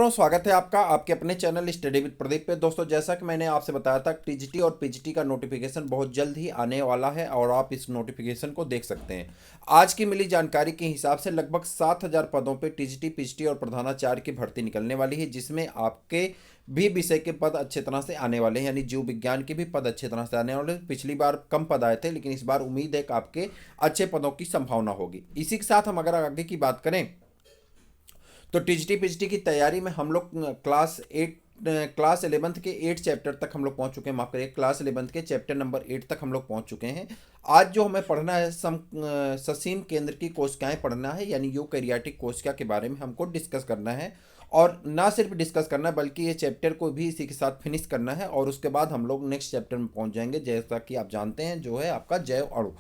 मित्रों, स्वागत है आपका आपके अपने चैनल स्टडी विद प्रदीप पे। दोस्तों, जैसा कि मैंने आपसे बताया था, टीजीटी और पीजीटी का नोटिफिकेशन बहुत जल्द ही आने वाला है और आप इस नोटिफिकेशन को देख सकते हैं। आज की मिली जानकारी के हिसाब से लगभग 7,000 पदों पे टीजीटी, पीजीटी और प्रधानाचार्य की भर्ती निकलने वाली है, जिसमें आपके भी विषय के पद अच्छे तरह से आने वाले हैं, यानी जीव विज्ञान के भी पद अच्छे तरह से आने वाले हैं। पिछली बार कम पद आए थे, लेकिन इस बार उम्मीद है कि आपके अच्छे पदों की संभावना होगी। इसी के साथ हम अगर आगे की बात करें तो टीजीटी पीजीटी की तैयारी में हम लोग क्लास 11th के 8 चैप्टर तक हम लोग पहुंच चुके हैं। माफ करिए, क्लास 11th के चैप्टर नंबर 8 तक हम लोग पहुंच चुके हैं। आज जो हमें पढ़ना है, ससीम केंद्र की कोशिकाएं पढ़ना है, यानी यूकैरियोटिक कोशिका के बारे में हमको डिस्कस करना है। और ना सिर्फ डिस्कस करना है, बल्कि ये चैप्टर को भी इसी के साथ फिनिश करना है और उसके बाद हम लोग नेक्स्ट चैप्टर में पहुंच जाएंगे, जैसा कि आप जानते हैं, जो है आपका जैव अणु।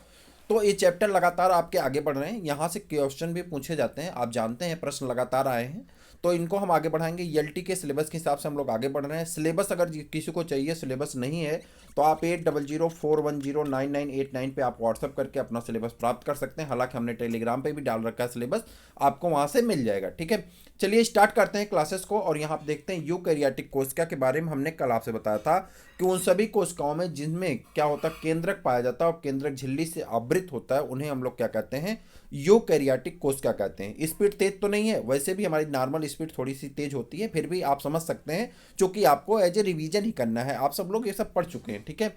तो ये चैप्टर लगातार आपके आगे बढ़ रहे हैं, यहाँ से क्वेश्चन भी पूछे जाते हैं, आप जानते हैं, प्रश्न लगातार आए हैं, तो इनको हम आगे बढ़ाएंगे। एलटी के सिलेबस के हिसाब से हम लोग आगे बढ़ रहे हैं। सिलेबस अगर किसी को चाहिए, सिलेबस नहीं है, तो आप 8004109989 पे आप व्हाट्सअप करके अपना सिलेबस प्राप्त कर सकते हैं। हालांकि हमने टेलीग्राम पे भी डाल रखा है सिलेबस, आपको वहाँ से मिल जाएगा। ठीक है, चलिए स्टार्ट करते हैं क्लासेस को। और यहाँ आप देखते हैं यूकैरियोटिक कोशिका के बारे में हमने कल आपसे बताया था कि उन सभी कोशिकाओं में जिनमें क्या होता है, केंद्रक पाया जाता है और केंद्रक झिल्ली से आवृत होता है, उन्हें हम लोग क्या कहते हैं, यूकैरियोटिक कोशिका कहते हैं। स्पीड तेज तो नहीं है, वैसे भी हमारी नॉर्मल स्पीड थोड़ी सी तेज होती है, फिर भी आप समझ सकते हैं, क्योंकि आपको एज ए रिवीजन ही करना है। आप सब लोग ये सब पढ़ चुके हैं, ठीक है,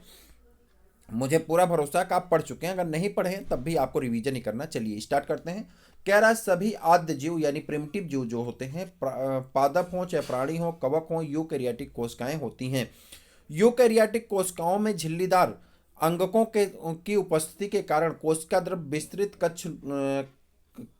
मुझे पूरा भरोसा है कि आप पढ़ चुके हैं। अगर नहीं पढ़े हैं तब भी आपको रिवीजन ही करना। चलिए स्टार्ट करते हैं। कह रहा है सभी आद्य जीव यानी प्रिमिटिव जीव जो होते हैं, पादप हो चाहे प्राणी हो, कवक हो, यूकैरियोटिक कोशिकाएं होती हैं। यूकैरियोटिक कोशिकाओं में झिल्लीदार अंगकों के की उपस्थिति के कारण कोशिका द्रव विस्तृत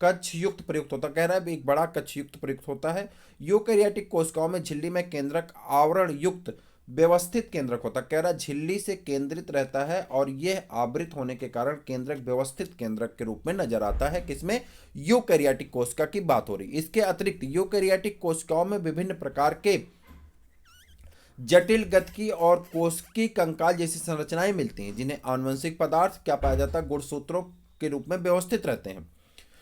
कक्ष युक्त प्रयुक्त होता। कह रहा है एक बड़ा कक्ष युक्त प्रयुक्त होता है। यूकैरियोटिक कोशिकाओं में झिल्ली में केंद्रक आवरण युक्त व्यवस्थित केंद्रक होता। कह रहा है झिल्ली से केंद्रित रहता है और यह आवृत होने के कारण केंद्रक व्यवस्थित केंद्रक के रूप में नजर आता है। किसमें? यूकैरियोटिक कोशिका की बात हो रही। इसके अतिरिक्त यूकैरियोटिक कोशिकाओं में विभिन्न प्रकार के जटिल गतिकी और कोशिकी कंकाल जैसी संरचनाएं मिलती हैं, जिन्हें आनुवंशिक पदार्थ क्या पाया जाता है, गुणसूत्रों के रूप में व्यवस्थित रहते हैं।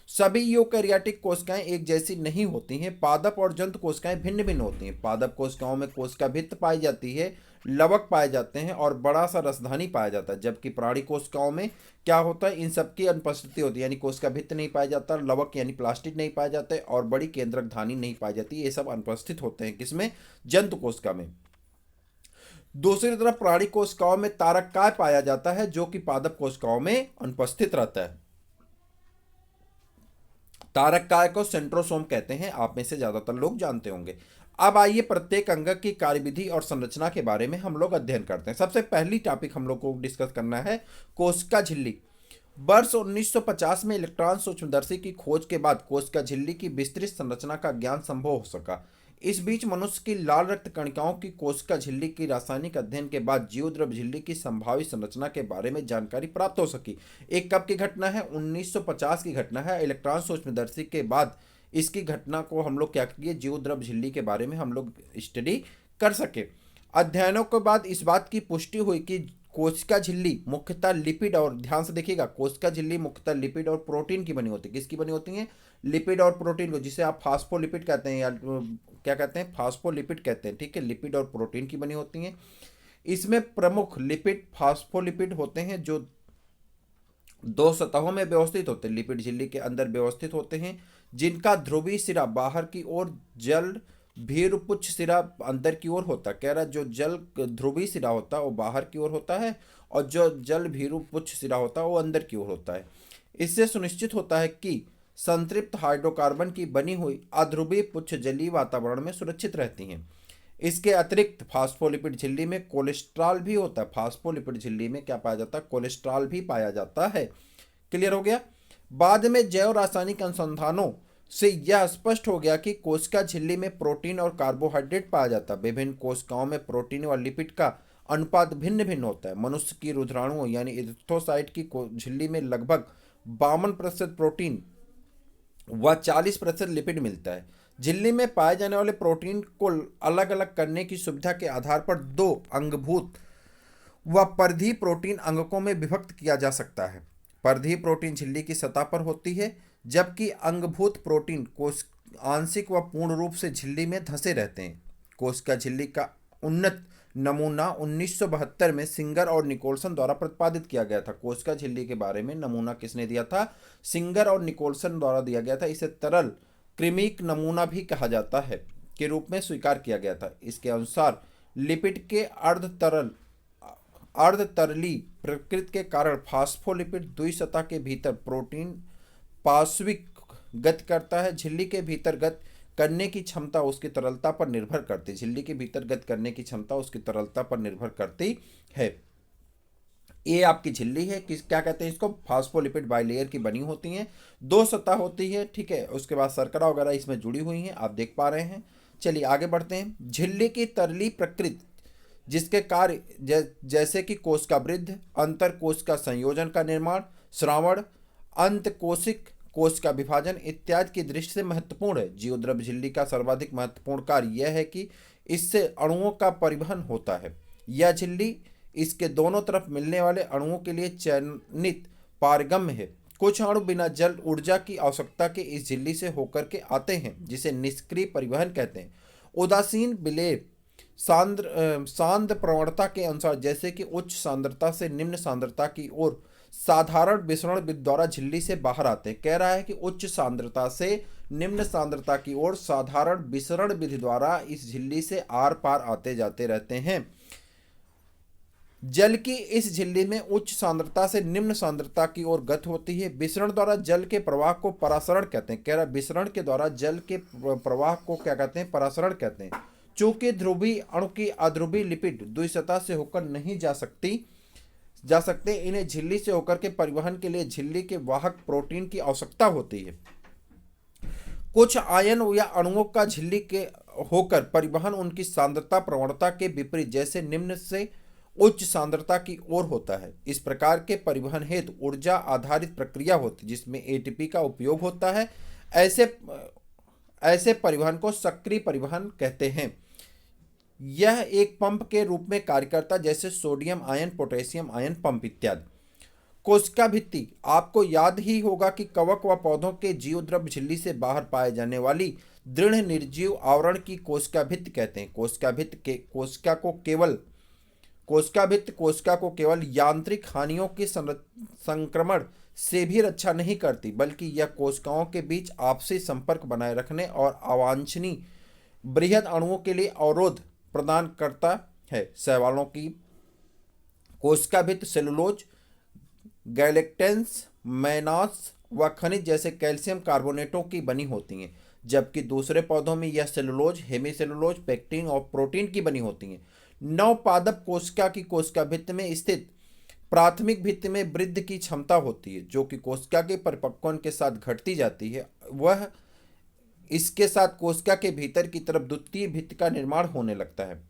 सभी यूकैरियोटिक कोशिकाएं एक जैसी नहीं होती हैं। पादप और जंतु कोशिकाएं भिन्न भिन्न होती हैं। पादप कोशिकाओं में कोशिका भित्त पाई जाती है, लवक पाए जाते हैं और बड़ा सा रसधानी पाया जाता है। जबकि प्राणी कोशिकाओं में क्या होता है, इन सबकी अनुपस्थिति होती है, यानी कोशिका भित्त नहीं पाया जाता, लवक यानी प्लास्टिक नहीं पाया जाता और बड़ी केंद्रक धानी नहीं पाई जाती। ये सब अनुपस्थित होते हैं। किसमें? जंतु कोशिका में। दूसरी तरफ प्राणी कोशिकाओं में तारककाय पाया जाता है, जो कि पादप कोशिकाओं में अनुपस्थित रहता है। तारककाय को सेंट्रोसोम कहते हैं, आप में से ज्यादातर लोग जानते होंगे। अब आइए प्रत्येक अंग की कार्यविधि और संरचना के बारे में हम लोग अध्ययन करते हैं। सबसे पहली टॉपिक हम लोग को डिस्कस करना है कोशिका झिल्ली। वर्ष 1950 में इलेक्ट्रॉन सूक्ष्मदर्शी की खोज के बाद कोशिका झिल्ली की विस्तृत संरचना का ज्ञान संभव हो सका। इस बीच मनुष्य की लाल रक्त कणिकाओं की कोशिका झिल्ली की रासायनिक अध्ययन के बाद जीवद्रव झिल्ली की संभावित संरचना के बारे में जानकारी प्राप्त हो सकी। एक कब की घटना है? 1950 की घटना है। इलेक्ट्रॉन सूक्ष्मदर्शी के बाद इसकी घटना को हम लोग क्या किए, जीवद्रव झिल्ली के बारे में हम लोग स्टडी कर सके। अध्ययनों के बाद इस बात की पुष्टि हुई कि कोशिका झिल्ली मुख्यतः लिपिड और, ध्यान से देखिएगा, कोशिका झिल्ली मुख्यतः लिपिड और प्रोटीन की बनी होती है। किसकी बनी होती है? लिपिड और प्रोटीन को, जिसे आप फास्फोलिपिड कहते हैं या क्या कहते हैं, फास्फोलिपिड कहते हैं। ठीक है, लिपिड और प्रोटीन की बनी होती हैं। इसमें प्रमुख लिपिड फास्फोलिपिड होते हैं, जो दो सतहों में व्यवस्थित होते हैं। लिपिड झिल्ली के अंदर व्यवस्थित होते हैं, जिनका ध्रुवीय सिरा बाहर की ओर, जल भीरुपुच्छ सिरा अंदर की ओर होता है। कह रहा है जो जल ध्रुवीय सिरा होता है वो बाहर की ओर होता है और जो जल भीरुपुच्छ सिरा होता है वो अंदर की ओर होता है। इससे सुनिश्चित होता है कि संतृप्त हाइड्रोकार्बन की बनी हुई अध्रुवीय पुच्छ जलीय वातावरण में सुरक्षित रहती हैं। इसके अतिरिक्त फास्फोलिपिड झिल्ली में कोलेस्ट्रॉल भी होता है। फास्फोलिपिड झिल्ली में क्या पाया जाता है? कोलेस्ट्रॉल भी पाया जाता है। क्लियर हो गया? बाद में जैव रासायनिक अनुसंधानों से यह स्पष्ट हो गया कि कोशिका झिल्ली में प्रोटीन और कार्बोहाइड्रेट पाया जाता है। विभिन्न कोशिकाओं में प्रोटीन और लिपिड का अनुपात भिन्न भिन्न होता है। मनुष्य की रुधिराणुओं यानी इरिथ्रोसाइट की झिल्ली में लगभग 52% प्रोटीन व 40% लिपिड मिलता है। झिल्ली में पाए जाने वाले प्रोटीन को अलग अलग करने की सुविधा के आधार पर दो अंगभूत व परिधीय प्रोटीन अंगकों में विभक्त किया जा सकता है। परिधीय प्रोटीन झिल्ली की सतह पर होती है, जबकि अंगभूत प्रोटीन आंशिक व पूर्ण रूप से झिल्ली में धंसे रहते हैं। कोशिका झिल्ली का उन्नत नमूना 1972 में सिंगर और निकोलसन द्वारा प्रतिपादित किया गया था। कोशिका झिल्ली के बारे में नमूना किसने दिया था? सिंगर और निकोलसन द्वारा दिया गया था। इसे तरल कृमिक नमूना भी कहा जाता है के रूप में स्वीकार किया गया था। इसके अनुसार लिपिड के अर्धतरली प्रकृति के कारण फास्फोलिपिड द्विसतह के भीतर प्रोटीन पार्श्विक गति करता है। झिल्ली के भीतर गति करने की क्षमता उसकी तरलता पर निर्भर करती है। झिल्ली के भीतर गति करने की क्षमता उसकी तरलता पर निर्भर करती है। ये आपकी झिल्ली है, किस क्या कहते हैं इसको? फास्फोलिपिड बाइलेयर की बनी होती हैं, 2 सतह होती है, ठीक है। उसके बाद शर्करा वगैरह इसमें जुड़ी हुई हैं, आप देख पा रहे हैं। चलिए आगे बढ़ते हैं। झिल्ली की तरली प्रकृति जिसके कार्य जैसे कि कोशिका वृद्धि, अंतर कोशिका संयोजन का निर्माण, श्रावण, अंत कोशिक कोशिका विभाजन इत्यादि की दृष्टि से महत्वपूर्ण है। जीवद्रव्य झिल्ली का सर्वाधिक महत्वपूर्ण कार्य यह है कि इससे अणुओं का परिवहन होता है। यह झिल्ली इसके दोनों तरफ मिलने वाले अणुओं के लिए चयनित पारगम्य है। कुछ अणु बिना जल ऊर्जा की आवश्यकता के इस झिल्ली से होकर के आते हैं, जिसे निष्क्रिय परिवहन कहते हैं। उदासीन विलेय सांद्र प्रवणता के अनुसार, जैसे कि उच्च सांद्रता से निम्न सांद्रता की ओर साधारण विसरण विधि द्वारा झिल्ली से बाहर आते हैं। कह रहा है कि उच्च सांद्रता से निम्न सांद्रता की ओर साधारण विसरण विधि द्वारा इस झिल्ली से आर पार आते जाते रहते हैं। जल की इस झिल्ली में उच्च सांद्रता से निम्न सांद्रता की ओर गति होती है। विसरण द्वारा जल के प्रवाह को परासरण कहते हैं। कह रहा विसरण के द्वारा जल के प्रवाह को क्या कहते हैं? परासरण कहते हैं। चूंकि ध्रुवीय अणु की अध्रुवीय लिपिड द्विसतह से होकर नहीं जा सकते, इन्हें झिल्ली से होकर के परिवहन के लिए झिल्ली के वाहक प्रोटीन की आवश्यकता होती है। कुछ आयन या अणुओं का झिल्ली के होकर परिवहन उनकी सांद्रता प्रवणता के विपरीत, जैसे निम्न से उच्च सांद्रता की ओर होता है। इस प्रकार के परिवहन हेतु ऊर्जा आधारित प्रक्रिया होती है, जिसमें एटीपी का उपयोग होता है। ऐसे परिवहन को सक्रिय परिवहन कहते हैं। यह एक पंप के रूप में कार्य करता है, जैसे sodium ion, potassium ion pump इत्यादि। कोशिका भित्ति, आपको याद ही होगा कि कवक व पौधों के जीवद्रव्य झिल्ली से बाहर पाए जाने वाली दृढ़ निर्जीव आवरण की कोशिका भित्ति कहते हैं। कोशिका को केवल यांत्रिक हानियों के संक्रमण से भी रक्षा नहीं करती, बल्कि यह कोशिकाओं के बीच आपसी संपर्क बनाए रखने और अवांछनीय बृहद अणुओं के लिए अवरोध प्रदान करता है। शैवालों की कोशिका भित्ति सेलुलोज, गैलेक्टेंस, मैनास व खनिज जैसे कैल्शियम कार्बोनेटों की बनी होती हैं, जबकि दूसरे पौधों में यह सेलुलोज, हेमीसेलुलोज, पेक्टिन और प्रोटीन की बनी होती हैं। नवपादप कोशिका की कोशिका भित्ति में स्थित प्राथमिक भित्ति में वृद्धि की क्षमता होती है, जो कि कोशिका के परिपक्वन के साथ घटती जाती है। वह इसके साथ कोशिका के भीतर की तरफ द्वितीय भित्ति का निर्माण होने लगता है।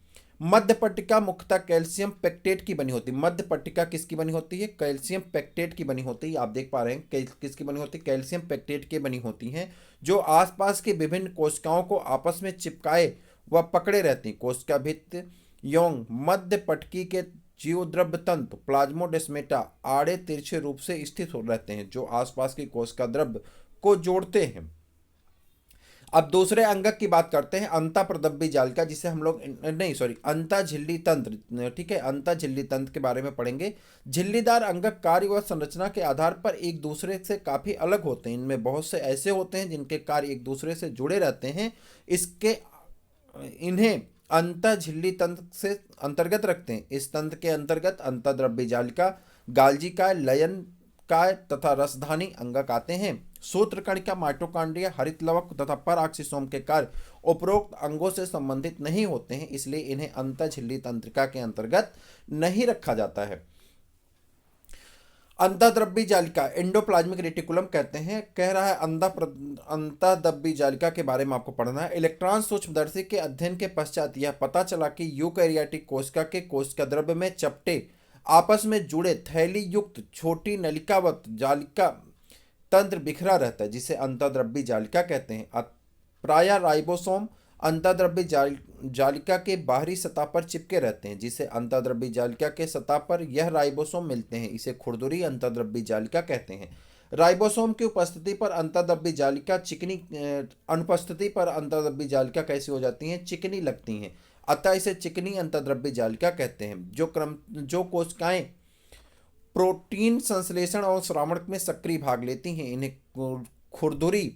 मध्य पट्टिका मुख्यतः कैल्शियम पेक्टेट की बनी होती है। मध्य पट्टिका किसकी बनी होती है? कैल्शियम पेक्टेट की बनी होती है। आप देख पा रहे हैं किसकी बनी होती है? कैल्शियम पेक्टेट की बनी होती हैं, जो आसपास के विभिन्न कोशिकाओं को आपस में चिपकाए व पकड़े रहती हैं। कोशिका भित्ति यौन मध्य पटकी के जीवद्रव्य तंतु प्लाज्मोडेस्मेटा आड़े तिरछे रूप से स्थित हो रहते हैं, जो आसपास की कोशिका द्रव्य को जोड़ते हैं। अब दूसरे अंगक की बात करते हैं, अंतःप्रदब्बी जालिका, जिसे हम लोग अंतःझिल्ली तंत्र, ठीक है। अंतःझिल्ली तंत्र के बारे में पढ़ेंगे। झिल्लीदार अंगक कार्य व संरचना के आधार पर एक दूसरे से काफी अलग होते हैं। इनमें बहुत से ऐसे होते हैं जिनके कार्य एक दूसरे से जुड़े रहते हैं। इन्हें अंतःझिल्ली तंत्र से अंतर्गत रखते हैं। इस तंत्र के अंतर्गत अंतःद्रव्य जालिका, गाल्जिका, लयनकाय तथा रसधानी अंगक आते हैं। सूत्रकणिका, माइटोकॉन्ड्रिया, हरित लवक तथा परऑक्सीसोम के कार्य उपरोक्त अंगों से संबंधित नहीं होते हैं, इसलिए इन्हें अंतःझिल्ली तंत्रिका के अंतर्गत नहीं रखा जाता है। अंतःद्रव्य जालिका एंडोप्लाज्मिक रेटिकुलम कहते हैं। कह रहा है अंतःद्रव्य जालिका के बारे में आपको पढ़ना है। इलेक्ट्रॉन सूक्ष्मदर्शी के अध्ययन के पश्चात यह पता चला कि यूकैरियोटिक कोशिका के कोशिका द्रव्य में चपटे आपस में जुड़े थैली युक्त छोटी नलिकावत जालिका तंत्र बिखरा रहता है, जिसे अंतःद्रव्य जालिका कहते हैं। प्रायः राइबोसोम अंतःद्रव्य जालिका के बाहरी सतह पर चिपके रहते हैं, जिसे अंतःद्रव्य जालिका के सतह पर यह राइबोसोम मिलते हैं। इसे खुरदुरी अंतःद्रव्य जालिका कहते हैं। राइबोसोम की उपस्थिति पर अंतर्द्रव्य जालिका चिकनी अनुपस्थिति पर अंतर्द्रव्य जालिका कैसी हो जाती हैं? चिकनी लगती हैं। अतः इसे चिकनी अंतर्द्रव्य जालिका कहते हैं। जो कोशिकाएं प्रोटीन संश्लेषण और श्रावण में सक्रिय भाग लेती हैं, इन्हें खुरदुरी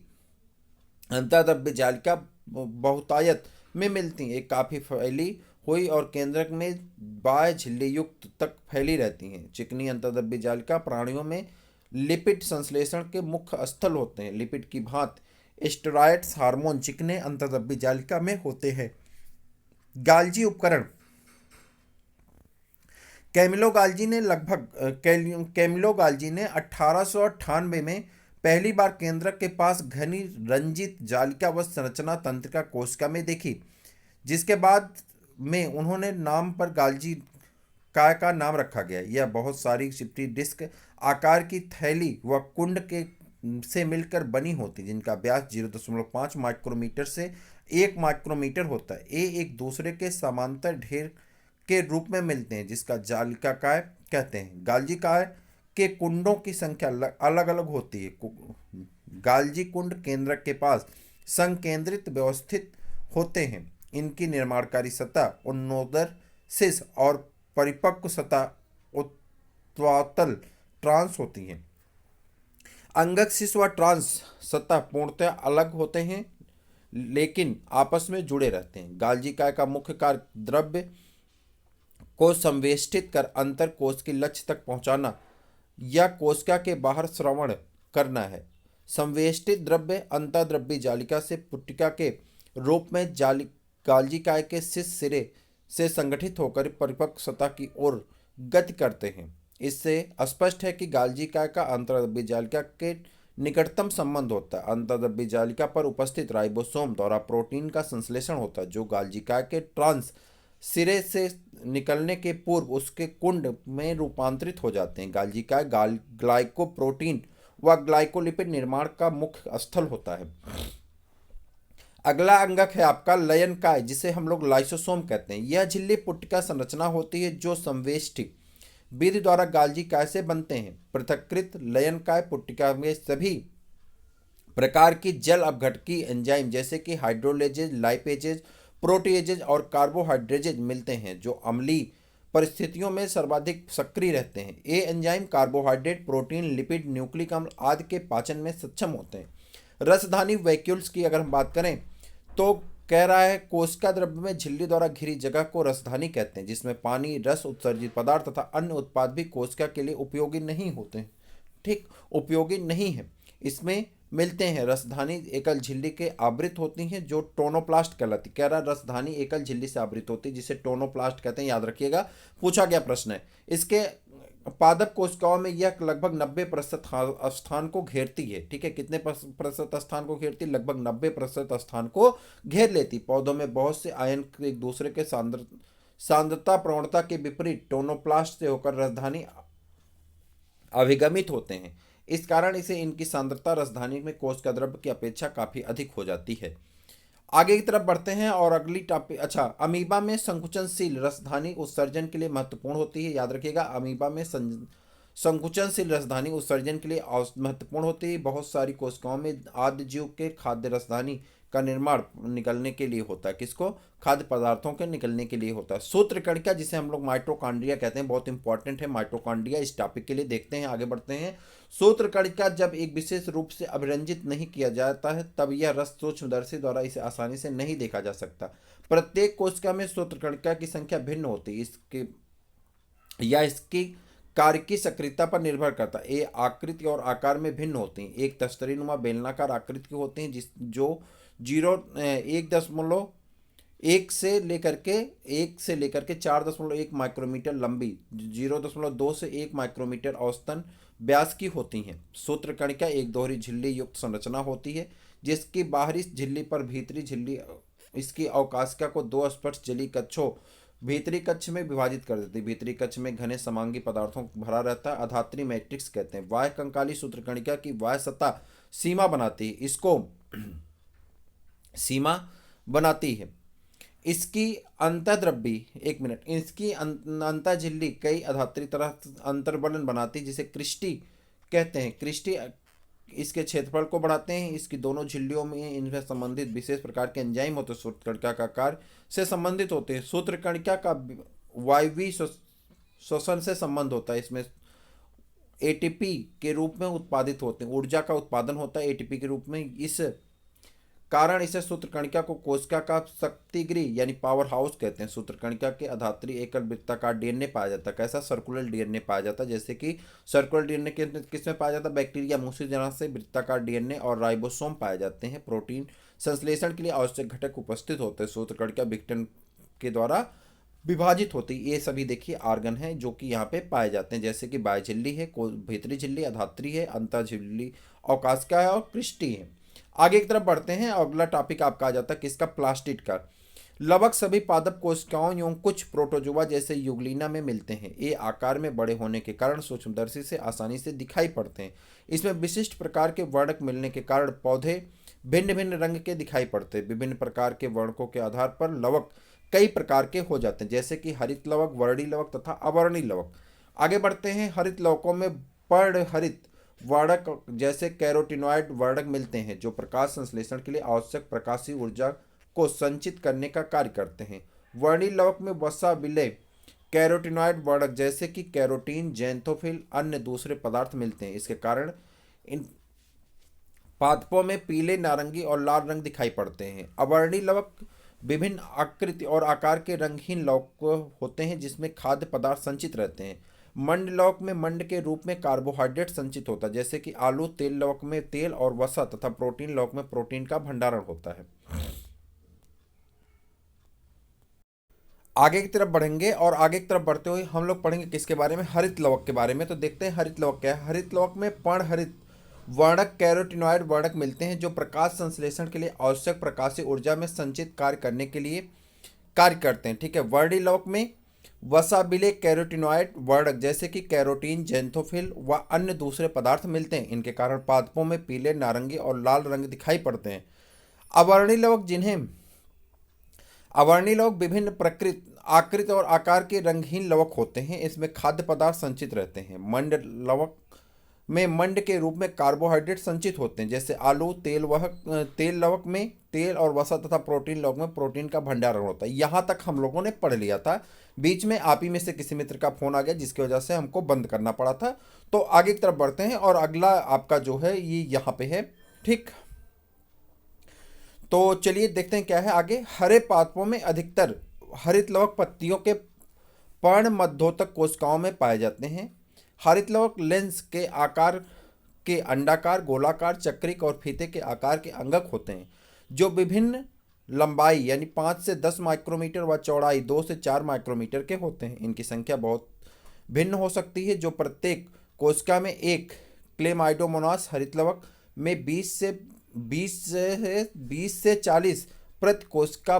अंतर्द्रव्य जालिका बहुतायत में मिलती हैं। एक काफी फैली हुई और केंद्रक में बाह्य झिल्ली युक्त तक फैली रहती हैं। चिकनी अंतर्द्रव्य जालिका प्राणियों में लिपिड संश्लेषण के मुख्य स्थल होते हैं। लिपिड की भांति स्टेरॉयड्स हार्मोन चिकने अंतर्द्रव्य जालिका में होते हैं। गाल्जी उपकरण। कैमिलो गाल्जी ने 1898 में पहली बार केंद्रक के पास घनी रंजित जालिका व संरचना तंत्रिका कोशिका में देखी, जिसके बाद में उन्होंने नाम पर गाल्जी काय का नाम रखा गया। यह बहुत सारी चिपटी डिस्क आकार की थैली व कुंड के से मिलकर बनी होती, जिनका व्यास 0.5 माइक्रोमीटर से 1 माइक्रोमीटर होता है। ये एक दूसरे के समांतर ढेर के रूप में मिलते हैं, जिसका जालिकाकाय कहते हैं। गाल्जी काय के कुंडों की संख्या अलग अलग होती है। गाल्जी कुंड केंद्रक के पास संकेंद्रित व्यवस्थित होते हैं। इनकी निर्माणकारी सतह उन्नोदर सिस और परिपक्व सतह उत्तवातल ट्रांस होती है। अंगक सिस व ट्रांस सतह पूर्णतः अलग होते हैं, लेकिन आपस में जुड़े रहते हैं। गाल्जी काय का मुख्य कार्य द्रव्य को संवेष्टित कर अंतर कोश के लक्ष्य तक पहुंचाना या कोशिका के बाहर श्रवण करना है। संवेष्टित द्रव्य अंतर्द्रव्य जालिका से पुट्टिका के रूप में गाल्जी काय के शीर्ष सिरे से संगठित होकर परिपक्व सतह की ओर गति करते हैं। इससे स्पष्ट है कि गाल्जी काय का अंतर्द्रव्य जालिका के निकटतम संबंध होता है। अंतर्द्रव्य जालिका पर उपस्थित राइबोसोम द्वारा प्रोटीन का संश्लेषण होता है, जो गाल्जी काय के ट्रांस सिरे से निकलने के पूर्व उसके कुंड में रूपांतरित हो जाते हैं। गाल्जी काय ग्लाइकोप्रोटीन व ग्लाइकोलिपिड निर्माण का मुख्य स्थल होता है। अगला अंगक है आपका लयन काय, जिसे हम लोग लाइसोसोम कहते हैं। यह झिल्ली पुट्टिका संरचना होती है, जो संवेष्टि विधि द्वारा गाल्जी काय से बनते हैं। पृथक्कृत लयन काय पुट्टिका में सभी प्रकार की जल अपघटकी एंजाइम जैसे कि हाइड्रोलेजेज, लाइपेजेज, प्रोटीएजेज और कार्बोहाइड्रेजेज मिलते हैं, जो अम्लीय परिस्थितियों में सर्वाधिक सक्रिय रहते हैं। ये enzyme carbohydrate, protein, lipid, nucleic अम्ल आदि के पाचन में सक्षम होते हैं। रसधानी वैक्यूल्स की अगर हम बात करें तो कह रहा है कोशिका द्रव्य में झिल्ली द्वारा घिरी जगह को रसधानी कहते हैं, जिसमें पानी, रस, उत्सर्जित पदार्थ तथा अन्य उत्पाद भी कोशिका के लिए उपयोगी नहीं होते हैं। ठीक, उपयोगी नहीं है। इसमें मिलते हैं। रसधानी एकल झिल्ली के आवृत होती हैं, जो टोनोप्लास्ट कहलाती। कह रहा रसधानी एकल झिल्ली से आवृत होती है, जिसे टोनोप्लास्ट कहते हैं। याद रखिएगा, पूछा गया प्रश्न है। इसके पादप कोशिकाओं में यह लगभग 90% स्थान को घेरती है। ठीक है, कितने प्रतिशत स्थान को घेरती? लगभग 90% स्थान को घेर लेती। पौधों में बहुत से आयन एक दूसरे के सांद्रता प्रवणता के विपरीत टोनोप्लास्ट से होकर रसधानी अभिगमित होते हैं। इस कारण इसे इनकी सांद्रता रसधानी में कोशिका द्रव्य की अपेक्षा काफी अधिक हो जाती है। आगे की तरफ बढ़ते हैं और अगली टॉपिक। अच्छा, अमीबा में संकुचनशील रसधानी उत्सर्जन के लिए महत्वपूर्ण होती है। याद रखिएगा, अमीबा में संकुचनशील रसधानी उत्सर्जन के लिए महत्वपूर्ण होती है। बहुत सारी कोशिकाओं में आद्य जीव के खाद्य रसधानी का निर्माण निकलने के लिए होता है। किसको? खाद्य पदार्थों के निकलने के लिए होता है। सूत्रकणिका, जिसे हम लोग माइटोकॉन्ड्रिया कहते हैं, बहुत इंपॉर्टेंट है माइटोकॉन्ड्रिया। इस टॉपिक के लिए देखते हैं, आगे बढ़ते हैं। सूत्रकणिका जब एक विशेष रूप से अभिरंजित नहीं किया जाता है, तब यह रस सूक्ष्मदर्शी द्वारा इसे आसानी से नहीं देखा जा सकता। प्रत्येक कोशिका में सूत्रकणिका की संख्या भिन्न होती है। इसकी कार्य की सक्रियता पर निर्भर करता है। ये आकृति और आकार में भिन्न होती हैं। एक तस्तरीनुमा बेलनाकार आकृति की होती हैं, जो 1 से लेकर के 4.1 माइक्रोमीटर लंबी, 0.2 से 1 माइक्रोमीटर औसतन व्यास की होती हैं। सूत्रकणिका एक दोहरी झिल्ली युक्त संरचना होती है, जिसकी बाहरी झिल्ली पर भीतरी झिल्ली इसकी अवकाशिका को 2 स्पर्श जलीय कक्षों भीतरी कक्ष में विभाजित कर देती है। भीतरी कक्ष में घने समांगी पदार्थों भरा रहता है। अधात्री मैट्रिक्स कहते हैं। बाह्य कंकाली सूत्रकणिका की बाह्य सतह सीमा बनाती है। इसको सीमा बनाती है। इसकी अंतःझिल्ली कई अधात्री तरह अंतर्बलन बनाती है, जिसे क्रिस्टी कहते हैं। क्रिस्टी इसके क्षेत्रफल को बढ़ाते हैं। इसकी दोनों झिल्लियों में इनसे संबंधित विशेष प्रकार के एंजाइम होते हैं, सूत्रकणिका का कार्य से संबंधित होते हैं। सूत्रकणिका का वायवीय श्वसन से संबंध होता है। इसमें एटीपी के रूप में उत्पादित होते हैं, ऊर्जा का उत्पादन होता है एटीपी के रूप में। इस कारण इसे सूत्रकणिका को कोशिका का शक्तिगृह यानी पावर हाउस कहते हैं। सूत्रकणिका के अधात्री एकल वृत्ताकार डीएनए पाया जाता है। कैसा? सर्कुलर डीएनए पाया जाता है। जैसे कि सर्कुलर डीएनए किसमें पाया जाता है? बैक्टीरिया, मूसी जनाह से वृत्ताकार डीएनए और राइबोसोम पाए जाते हैं। प्रोटीन संश्लेषण के लिए आवश्यक घटक उपस्थित होते हैं। सूत्रकणिका विघटन के द्वारा विभाजित होती है। ये सभी देखिए आर्गन हैं जो कि यहाँ पे पाए जाते हैं, जैसे कि बाह्य झिल्ली है, भीतरी झिल्ली, अधात्री है, अंतः झिल्ली अवकाशिका है और पृष्ठी है। आगे की तरफ बढ़ते हैं। अगला टॉपिक आपका आ जाता है किसका? प्लास्टिड का। लवक सभी पादप कोशिकाओं एवं कुछ प्रोटोजोआ जैसे युगलिना में मिलते हैं। ये आकार में बड़े होने के कारण सूक्ष्मदर्शी से आसानी से दिखाई पड़ते हैं। इसमें विशिष्ट प्रकार के वर्णक मिलने के कारण पौधे भिन्न भिन्न रंग के दिखाई पड़ते हैं। विभिन्न प्रकार के वर्णकों के आधार पर लवक कई प्रकार के हो जाते हैं, जैसे कि हरित लवक, वर्णी लवक तथा अवर्णी लवक। आगे बढ़ते हैं। हरित लवकों में पर्णहरित वर्णक जैसे कैरोटिनॉइड वर्णक मिलते हैं, जो प्रकाश संश्लेषण के लिए आवश्यक प्रकाशीय ऊर्जा को संचित करने का कार्य करते हैं। वर्णी लवक में वसा विलय कैरोटिनॉइड वर्णक जैसे कि कैरोटीन, जैंथोफिल, अन्य दूसरे पदार्थ मिलते हैं। इसके कारण इन पादपों में पीले, नारंगी और लाल रंग दिखाई पड़ते हैं। अवर्णी लवक विभिन्न आकृति और आकार के रंगहीन लवक होते हैं, जिसमें खाद्य पदार्थ संचित रहते हैं। मंड लवक में मंड के रूप में कार्बोहाइड्रेट संचित होता है, जैसे कि आलू। तेल लवक में तेल और वसा तथा प्रोटीन लवक में प्रोटीन का भंडारण होता है। आगे की तरफ बढ़ेंगे और आगे की तरफ बढ़ते हुए हम लोग पढ़ेंगे किसके बारे में? हरित लवक के बारे में। तो देखते हैं हरित लवक क्या है। हरित लवक में पर्णहरित वर्णक कैरोटिनॉइड वर्णक मिलते हैं, जो प्रकाश संश्लेषण के लिए आवश्यक प्रकाशीय ऊर्जा में संचित कार्य करने के लिए कार्य करते हैं। ठीक है। वर्णी लवक में वसाबिले कैरोटिनॉइड वर्णक जैसे कि कैरोटीन, जैंथोफिल व अन्य दूसरे पदार्थ मिलते हैं। इनके कारण पादपों में पीले, नारंगी और लाल रंग दिखाई पड़ते हैं। अवर्णी लवक विभिन्न प्रकृति, आकृति और आकार के रंगहीन लवक होते हैं। इसमें खाद्य पदार्थ संचित रहते हैं। मंड लवक में मंड के रूप में कार्बोहाइड्रेट संचित होते हैं, जैसे आलू। तेल लवक में तेल और वसा तथा प्रोटीन लवक में प्रोटीन का भंडारण होता है। यहाँ तक हम लोगों ने पढ़ लिया था। बीच में आप ही में से किसी मित्र का फोन आ गया, जिसकी वजह से हमको बंद करना पड़ा था। तो आगे की तरफ बढ़ते हैं और अगला आपका जो है ये यहाँ पे है। ठीक, तो चलिए देखते हैं क्या है आगे। हरे पादपों में अधिकतर हरित लवक पत्तियों के पर्ण मध्योतक कोशिकाओं में पाए जाते हैं। हरित लवक लेंस के आकार के अंडाकार, गोलाकार, चक्रिक और फीते के आकार के अंगक होते हैं, जो विभिन्न लंबाई यानी 5 से 10 माइक्रोमीटर व चौड़ाई 2 से 4 माइक्रोमीटर के होते हैं। इनकी संख्या बहुत भिन्न हो सकती है, जो प्रत्येक कोशिका में एक क्लेमाइडोमोनास हरित लवक में 20 से 40 प्रति कोशिका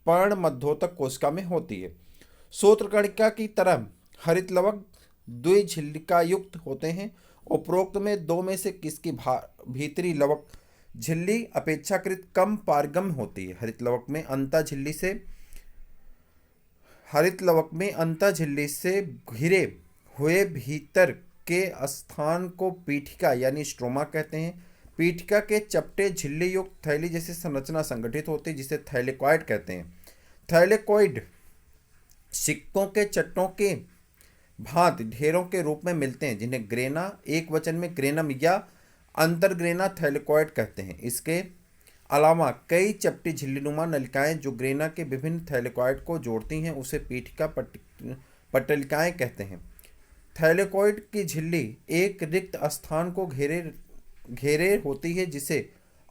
पर्ण मध्योतक कोशिका में होती है। सूत्रकणिका की तरह हरित लवक द्विझिल्लिका युक्त होते हैं। उपरोक्त में दो में से किसकी भीतरी लवक झिल्ली अपेक्षाकृत कम पारगम्य होती है? हरित लवक में अंतः झिल्ली से घिरे हुए भीतर के स्थान को पीठिका यानी स्ट्रोमा कहते हैं। पीठिका के चपटे झिल्ली युक्त थैली जैसी संरचना संगठित होती है, जिसे थैलेकॉइड कहते हैं। थैलेकॉइड सिक्कों के चट्टों के भांति ढेरों के रूप में मिलते हैं, जिन्हें ग्रेना, एक वचन में ग्रेनम या अंतरग्रेना थैलेकॉइड कहते हैं। इसके अलावा कई चपटी झिल्लीनुमा नलिकाएं जो ग्रेना के विभिन्न थैलेकॉइड को जोड़ती हैं, उसे पीठिका पट्टलिकाएं कहते हैं। थैलेकॉइड की झिल्ली एक रिक्त स्थान को घेरे होती है, जिसे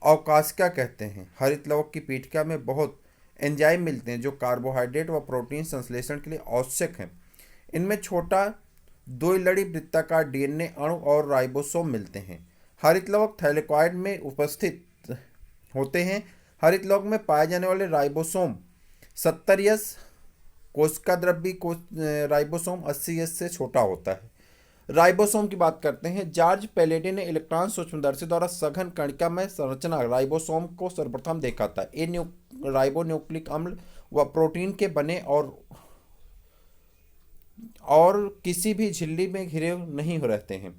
अवकाशिका कहते हैं। हरित लवक की पीठिका में बहुत एंजाइम मिलते हैं, जो कार्बोहाइड्रेट व प्रोटीन संश्लेषण के लिए आवश्यक हैं। इनमें छोटा द्विलड़ी वृत्ताकार डीएनए अणु और राइबोसोम मिलते हैं। हरित लवक थैलेकॉइड में उपस्थित होते हैं। हरित लवक में पाए जाने वाले राइबोसोम 70S, कोशिका द्रव्य राइबोसोम 80S से छोटा होता है। राइबोसोम की बात करते हैं। जॉर्ज पैलेडी ने इलेक्ट्रॉन सूक्ष्मदर्शी द्वारा सघन कणिका में संरचना राइबोसोम को सर्वप्रथम देखा था। ये राइबोन्यूक्लिक अम्ल व प्रोटीन के बने और किसी भी झिल्ली में घिरे नहीं रहते हैं।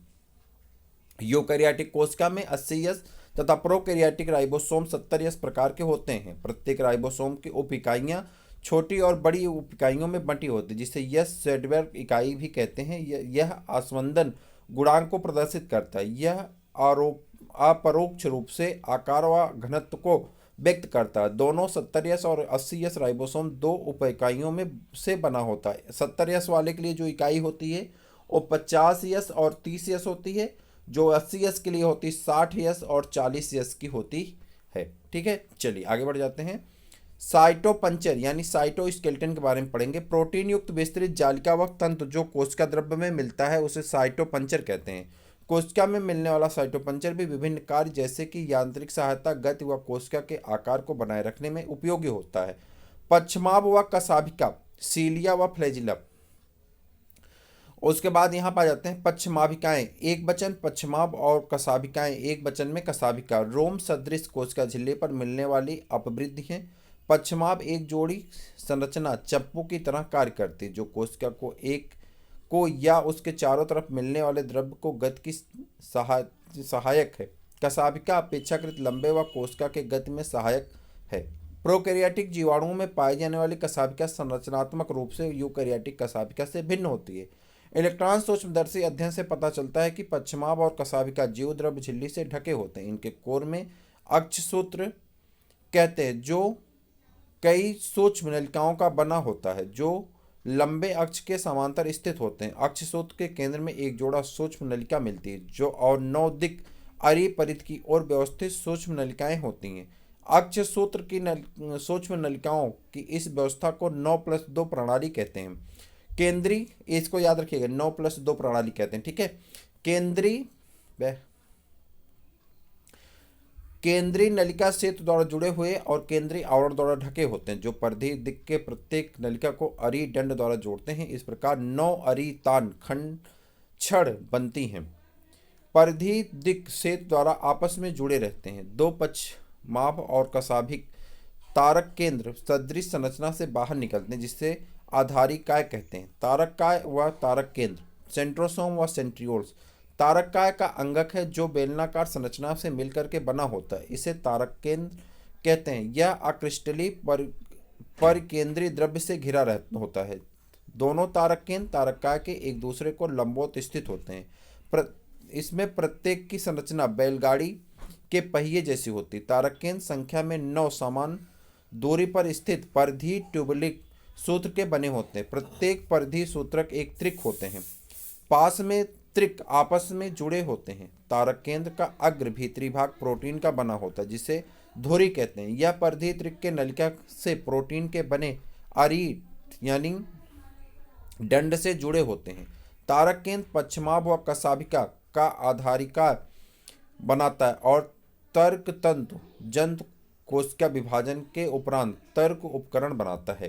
यूकैरियोटिक कोशिका में 80S तथा प्रोकैरियोटिक राइबोसोम 70S प्रकार के होते हैं। प्रत्येक राइबोसोम की उप इकाइयाँ छोटी और बड़ी उप इकाइयों में बंटी होती है, जिसे यह सेडबर्ग इकाई भी कहते हैं। यह आस्वंदन गुणांक को प्रदर्शित करता है। यह आरोप अपरोक्ष रूप से आकार व घनत्व को व्यक्त करता है। दोनों 70S और 80S राइबोसोम दो उप इकाइयों में से बना होता है। 70S वाले के लिए जो इकाई होती है वो 50S और 30S होती है, जो 80S के लिए होती 60S और 40S की होती है। ठीक है, चलिए आगे बढ़ जाते हैं। साइटोपंचर यानी साइटोस्केलेटन के बारे में पढ़ेंगे। प्रोटीन युक्त विस्तृत जालिका व तंतु जो कोशिका द्रव्य में मिलता है उसे साइटोपंचर कहते हैं। कोशिका में मिलने वाला साइटोपंचर भी विभिन्न कार्य जैसे कि यांत्रिक सहायता, गति व कोशिका के आकार को बनाए रखने में उपयोगी होता है। पश्चमाभ व कशाभिका, सीलिया व फ्लैजिला। उसके बाद यहाँ पर आ जाते हैं पश्चमाभिकाएं, एक वचन पश्चमाभ और कशाभिकाएं एक वचन में कशाभिका। रोम सदृश कोशिका झिल्ली पर मिलने वाली अपवृद्धि है। पश्चमाभ एक जोड़ी संरचना चप्पू की तरह कार्य करती है, जो कोशिका को या उसके चारों तरफ मिलने वाले द्रव्य को गति की सहायक है। कशाभिका अपेक्षाकृत लंबे व कोशिका के गति में सहायक है। प्रोकैरियोटिक जीवाणुओं में पाई जाने वाली कशाभिका संरचनात्मक रूप से यूकैरियोटिक कशाभिका से भिन्न होती है। इलेक्ट्रॉन सूक्ष्मदर्शी अध्ययन से पता चलता है कि पश्चमाभ और कशाभिका जीव द्रव्य झिल्ली से ढके होते हैं। इनके कोर में अक्षसूत्र कहते हैं, जो कई सूक्ष्म नलिकाओं का बना होता है, जो लंबे अक्ष के समांतर स्थित होते हैं। अक्षसूत्र के केंद्र में एक जोड़ा सूक्ष्म नलिका मिलती है, जो और 9 दिक् अरी परिध की ओर व्यवस्थित सूक्ष्म नलिकाएं होती हैं। अक्षसूत्र की सूक्ष्म नलिकाओं की इस व्यवस्था को 9+2 प्रणाली कहते हैं। केंद्रीय, इसको याद रखिएगा, 9+2 प्रणाली कहते हैं। ठीक है, केंद्रीय नलिका सेतु द्वारा जुड़े हुए और केंद्रीय आवरण द्वारा ढके होते हैं, जो परिधि दिक् के प्रत्येक नलिका को अरी दंड द्वारा जोड़ते हैं। इस प्रकार 9 अरी तान खंड छड़ बनती हैं। परिधि दिक् सेतु द्वारा आपस में जुड़े रहते हैं। दो पश्चमाभ और कशाभिक तारक केंद्र सदृश संरचना से बाहर निकलते हैं, जिससे आधारिकाय कहते हैं। तारककाय व तारक केंद्र, सेंट्रोसोम व सेंट्रियोल्स। तारककाय का अंगक है जो बेलनाकार संरचना से मिलकर के बना होता है, इसे तारक केंद्र कहते हैं। यह अक्रिस्टलीय परिकेंद्रीय द्रव्य से घिरा होता है। दोनों तारक केंद्र तारककाय के एक दूसरे को लंबवत स्थित होते हैं। इसमें प्रत्येक की संरचना बैलगाड़ी के पहिए जैसी होती। तारक केंद्र संख्या में 9 समान दूरी पर स्थित परिधि ट्यूबलिक सूत्र के बने होते हैं। प्रत्येक परिधि सूत्रक एक त्रिक होते हैं। पास में त्रिक आपस में जुड़े होते हैं। तारक केंद्र का अग्र भीतरी भाग प्रोटीन का बना होता है, जिसे धुरी कहते हैं। यह परिधि त्रिक के नलिका से प्रोटीन के बने अरी यानी दंड से जुड़े होते हैं। तारक केंद्र पश्चमाभ व कशाभिका का आधारिका बनाता है और तर्क तंतु जंतु कोशिका विभाजन के उपरांत तर्क उपकरण बनाता है।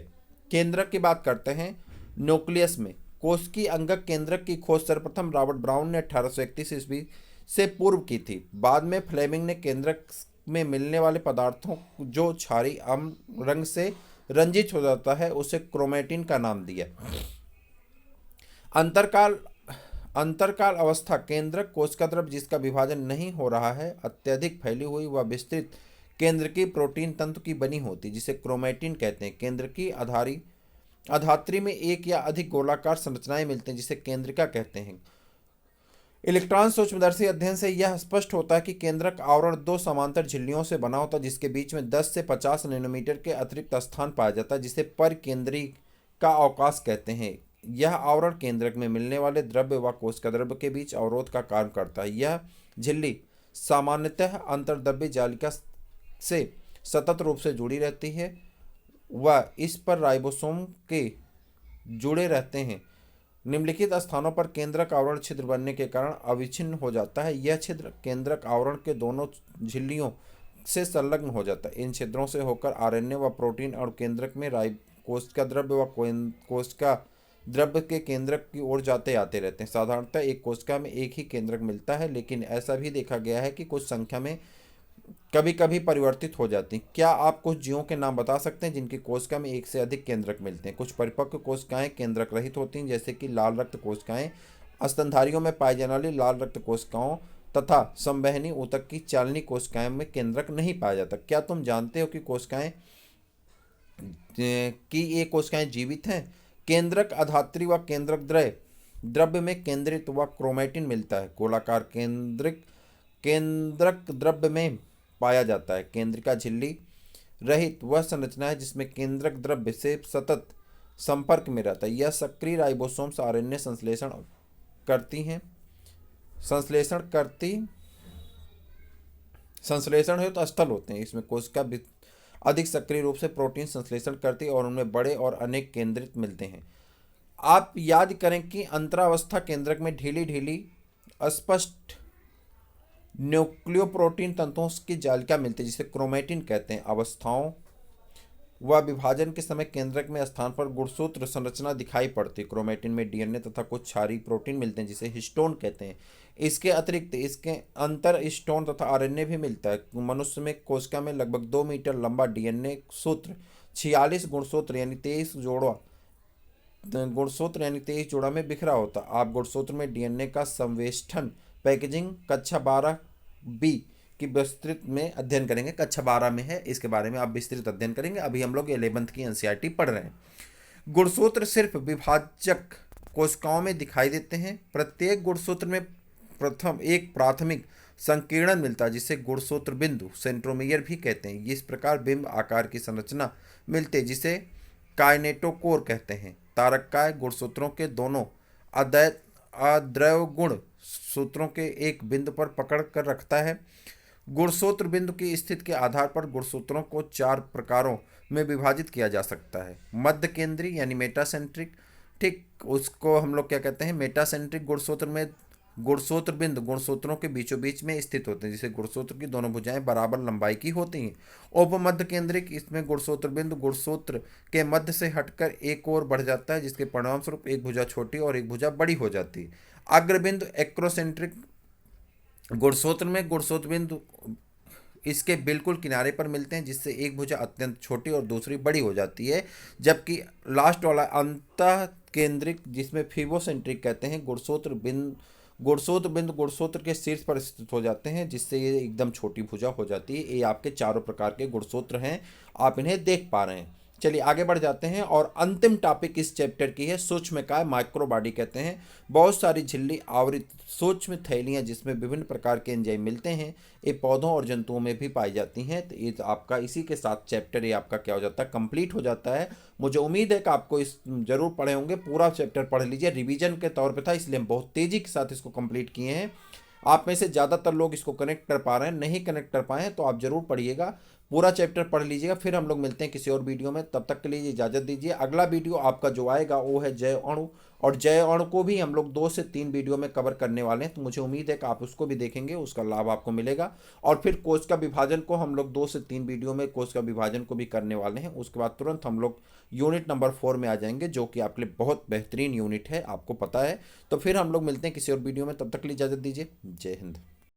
केंद्रक की बात करते हैं। न्यूक्लियस में कोशिकीय अंगक केंद्रक की खोज सर्वप्रथम रॉबर्ट ब्राउन ने 1831 ईस्वी से पूर्व की थी। बाद में फ्लेमिंग ने केंद्रक में मिलने वाले पदार्थों जो क्षारीय अम्ल रंग से रंजित हो जाता है उसे क्रोमेटिन का नाम दिया। अंतरकाल अवस्था केंद्रक कोशिका द्रव्य जिसका विभाजन नहीं हो रहा है, अत्यधिक फैली हुई व विस्तृत केंद्र की प्रोटीन तंतु की बनी होती, जिसे क्रोमेटिन कहते हैं। केंद्र की अधात्री में एक या अधिक गोलाकार संरचनाएं मिलती हैं, जिसे केंद्रिका कहते हैं। इलेक्ट्रॉन सूक्ष्मदर्शी अध्ययन से यह स्पष्ट होता है कि केंद्रक आवरण 2 समांतर झिल्लियों से बना होता है, जिसके बीच में 10 से 50 नैनोमीटर के अतिरिक्त स्थान पाया जाता है, जिसे परिकेंद्री का अवकाश कहते हैं। यह आवरण केंद्रक में मिलने वाले द्रव्य व कोशिका द्रव्य के बीच अवरोध का कार्य करता है। यह झिल्ली सामान्यतः अंतर्द्रव्य जालिका से सतत रूप से जुड़ी रहती है व इस पर राइबोसोम के जुड़े रहते हैं। निम्नलिखित स्थानों पर केंद्रक आवरण छिद्र बनने के कारण अविच्छिन्न हो जाता है। यह छिद्र केंद्रक आवरण के दोनों झिल्लियों से संलग्न हो जाता है। इन छिद्रों से होकर आरएनए व प्रोटीन और केंद्रक में कोशिका द्रव्य व कोशिका द्रव्य के केंद्रक की ओर जाते आते रहते हैं। साधारणतः एक कोशिका में एक ही केंद्रक मिलता है, लेकिन ऐसा भी देखा गया है कि कुछ संख्या में कभी कभी परिवर्तित हो जाती हैं। क्या आप कुछ जीवों के नाम बता सकते हैं जिनकी कोशिका में एक से अधिक केंद्रक मिलते हैं? कुछ परिपक्व कोशिकाएं केंद्रक रहित होती हैं, जैसे कि लाल रक्त कोशिकाएं। स्तनधारियों में पाई जाने वाली लाल रक्त कोशिकाओं तथा संवहनी ऊतक की चालनी कोशिकाएं में केंद्रक नहीं पाया जाता। क्या तुम जानते हो कि ये कोशिकाएं जीवित हैं? केंद्रक अधात्री व केंद्रक द्रव्य में केंद्रित व क्रोमेटिन मिलता है। गोलाकार केंद्रक द्रव्य में पाया जाता है। केंद्रिका झिल्ली रहित वह संरचना है जिसमें केंद्रक द्रव्य से सतत संपर्क में रहता है। यह सक्रिय राइबोसोम्स आरएनए संश्लेषण हेतु स्थल होते हैं। इसमें कोशिका अधिक सक्रिय रूप से प्रोटीन संश्लेषण करती है और उनमें बड़े और अनेक केंद्रित मिलते हैं। आप याद करें कि अंतरावस्था केंद्रक में ढीली ढीली अस्पष्ट न्यूक्लियोप्रोटीन तंतुओं की जालिका मिलती है जिसे क्रोमेटिन कहते हैं। अवस्थाओं व विभाजन के समय केंद्रक में स्थान पर गुणसूत्र संरचना दिखाई पड़ती है। क्रोमेटिन में डीएनए तथा कुछ क्षारीय प्रोटीन मिलते हैं जिसे हिस्टोन कहते हैं। इसके अतिरिक्त इसके अंतर हिस्टोन तथा आरएनए भी मिलता है। मनुष्य में कोशिका में लगभग 2 मीटर लंबा डीएनए सूत्र 46 गुणसूत्र यानी 23 जोड़ा में बिखरा होता। आप गुणसूत्र में डीएनए का संवेष्टन पैकेजिंग कक्षा 12B की विस्तृत में अध्ययन करेंगे। कक्षा 12 में है, इसके बारे में आप विस्तृत अध्ययन करेंगे। अभी हम लोग 11th की एनसीईआरटी पढ़ रहे हैं। गुणसूत्र सिर्फ विभाजक कोशिकाओं में दिखाई देते हैं। प्रत्येक गुणसूत्र में एक प्राथमिक संकीर्णन मिलता है जिसे गुणसूत्र बिंदु सेंट्रोमियर भी कहते हैं। इस प्रकार बिंब आकार की संरचना मिलती है जिसे काइनेटोकोर कहते हैं। तारककाय गुणसूत्रों के दोनों अद्रव्य गुण सूत्रों के एक बिंदु पर पकड़ कर रखता है। गुणसूत्र बिंदु की स्थिति के आधार पर गुणसूत्रों को 4 प्रकारों में विभाजित किया जा सकता है। मध्य केंद्री यानी मेटासेंट्रिक, ठीक, उसको हम लोग क्या कहते हैं, मेटासेंट्रिक गुणसूत्र में गुणसूत्र बिंदु गुणसूत्रों के बीचों बीच में स्थित होते हैं जिसे गुणसूत्र की दोनों भुजाएं बराबर लंबाई की होती हैं। उपमध्य केंद्रिक, इसमें गुणसूत्र बिंदु गुणसूत्र के मध्य से हटकर एक ओर बढ़ जाता है जिसके परिणाम स्वरूप एक भुजा छोटी और एक भुजा बड़ी हो जाती है। अग्रबिंदु एक्रोसेंट्रिक गुणसूत्र में गुणसूत्र बिंदु इसके बिल्कुल किनारे पर मिलते हैं जिससे एक भुजा अत्यंत छोटी और दूसरी बड़ी हो जाती है। जबकि लास्ट वाला अंतः केंद्रिक जिसमें फिबोसेंट्रिक कहते हैं गुणसूत्र बिंदु गुणसूत्र के शीर्ष पर स्थित हो जाते हैं जिससे ये एकदम छोटी भुजा हो जाती है। ये आपके चारों प्रकार के गुणसूत्र हैं, आप इन्हें देख पा रहे हैं। चलिए आगे बढ़ जाते हैं और अंतिम टॉपिक इस चैप्टर की है सूक्ष्मकाय, माइक्रोबॉडी कहते हैं। बहुत सारी झिल्ली आवृत सूक्ष्म थैलियाँ जिसमें विभिन्न प्रकार के एंजाइम मिलते हैं, ये पौधों और जंतुओं में भी पाई जाती हैं। तो ये आपका इसी के साथ चैप्टर ये आपका क्या हो जाता है, कंप्लीट हो जाता है। मुझे उम्मीद है कि आपको इस जरूर पढ़े होंगे, पूरा चैप्टर पढ़ लीजिए। रिवीजन के तौर पर था इसलिए हम बहुत तेज़ी के साथ इसको कंप्लीट किए हैं। आप में से ज़्यादातर लोग इसको कनेक्ट कर पा रहे हैं, नहीं कनेक्ट कर पाए हैं तो आप जरूर पढ़िएगा, पूरा चैप्टर पढ़ लीजिएगा। फिर हम लोग मिलते हैं किसी और वीडियो में, तब तक के लिए इजाज़त दीजिए। अगला वीडियो आपका जो आएगा वो है जैव अणु, और जैव अणु को भी हम लोग 2 से 3 वीडियो में कवर करने वाले हैं। तो मुझे उम्मीद है कि आप उसको भी देखेंगे, उसका लाभ आपको मिलेगा। और फिर कोश का विभाजन को हम लोग 2 से 3 वीडियो में कोश का विभाजन को भी करने वाले हैं। उसके बाद तुरंत हम लोग यूनिट नंबर 4 में आ जाएंगे जो कि आपके लिए बहुत बेहतरीन यूनिट है, आपको पता है। तो फिर हम लोग मिलते हैं किसी और वीडियो में, तब तक के लिए इजाज़त दीजिए। जय हिंद।